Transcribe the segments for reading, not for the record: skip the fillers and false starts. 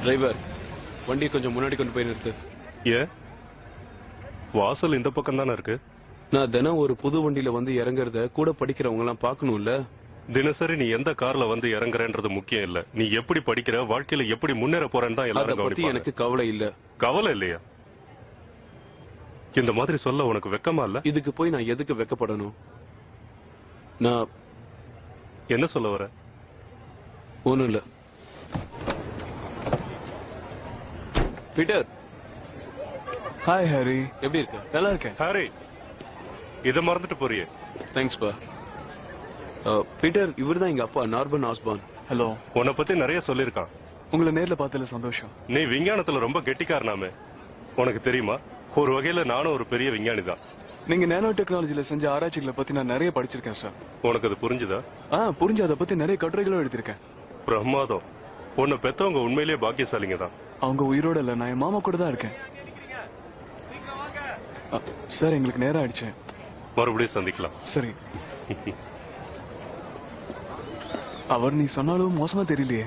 Driver, வண்டியை கொஞ்சம் முன்னாடி கொண்டு போய் நிறுத்து. ஏன் வாசல் இந்த பக்கம் தானே இருக்கு? நான் தினம் ஒரு புது வண்டியில வந்து இறங்குறத கூட படிக்கிறவங்க எல்லாம் பாக்கணும்ல. தினசரி நீ எந்த கார்ல வந்து இறங்குறன்றது முக்கியம் இல்ல, நீ எப்படி படிக்கிற, வாழ்க்கையில எப்படி முன்னேற போறேன்னு தான் எல்லாரும் பத்தி கவனிப்பாங்க. எனக்கு கவலை இல்ல. கவலை இல்லையா? இந்த மாதிரி சொல்ல உனக்கு வெக்கமா இல்ல? இதுக்கு போய் நான் எதுக்கு வெக்கப்படணும்? நான் என்ன சொல்ல வர? ஒண்ணும் இல்ல. பீட்டர். ஹாய் ஹாரி, எப்படி இருக்க? நல்லா இருக்கேன். ஹாரி, இத மறந்துட்டு போறியே. தேங்க்ஸ் பா. பீட்டர், இவர்தான் எங்க அப்பா, நார்மன் ஆஸ்பான். ஹலோ. உன்னை பத்தி நிறைய சொல்லிருக்கான். உங்களை நேர்ல பார்த்ததுல சந்தோஷம். நீ விஞ்ஞானத்துல ரொம்ப கெட்டிக்காரனாமே, உனக்கு தெரியுமா? ஒரு வகையில நானும் ஒரு பெரிய விஞ்ஞானி தான். நீங்க நேனோ டெக்னாலஜில செஞ்ச ஆராய்ச்சிகளை பத்தி நான் நிறைய படிச்சிருக்கேன் சார். உனக்கு அது புரிஞ்சுதா? புரிஞ்சு அதை பத்தி நிறைய கட்டுரைகளும் எழுதியிருக்கேன். பிரமாதம். உன்னை பெத்தவங்க உண்மையிலேயே பாக்கியசாலிங்க தான். அவங்க உயிரோட இல்ல, நான் என் மாமா கூட தான் இருக்கேன். சார், எங்களுக்கு நேரம் ஆயிடுச்சு. மறுபடியும் சந்திக்கலாம். சரி. அவர் நீ சொன்னாலும் மோசமா தெரியலையே.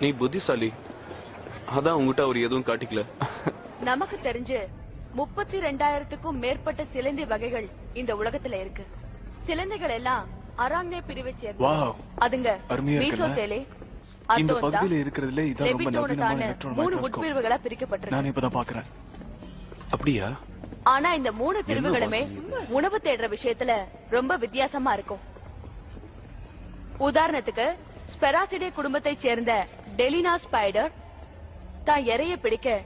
நீ புத்திசாலி, அதான் உங்ககிட்ட அவர் எதுவும் காட்டிக்கல. நமக்கு தெரிஞ்சு 32,000க்கும் மேற்பட்ட சிலந்தி வகைகள் இந்த உலகத்துல இருக்கு. சிலந்திகள் எல்லாம் அராங்னே பிரிவை சேர்ந்தது. அதுங்க மீசோதேலே, இந்த பகுதியில இருக்கிறதுல இதான் ரொம்ப நவீனமான எலக்ட்ரான் 3 உட்பிரிவுகளா பிரிக்கப்பட்டிருக்கு. நான் இப்பதான் பாக்குறேன். அப்படியா? ஆனா இந்த 3 பிரிவுகளுமே உணவு தேடுற விஷயத்துல ரொம்ப வித்தியாசமா இருக்கும். உதாரணத்துக்கு ஸ்பெராசிடே குடும்பத்தை சேர்ந்த டெலினா ஸ்பைடர் தான் இரையை பிடிக்க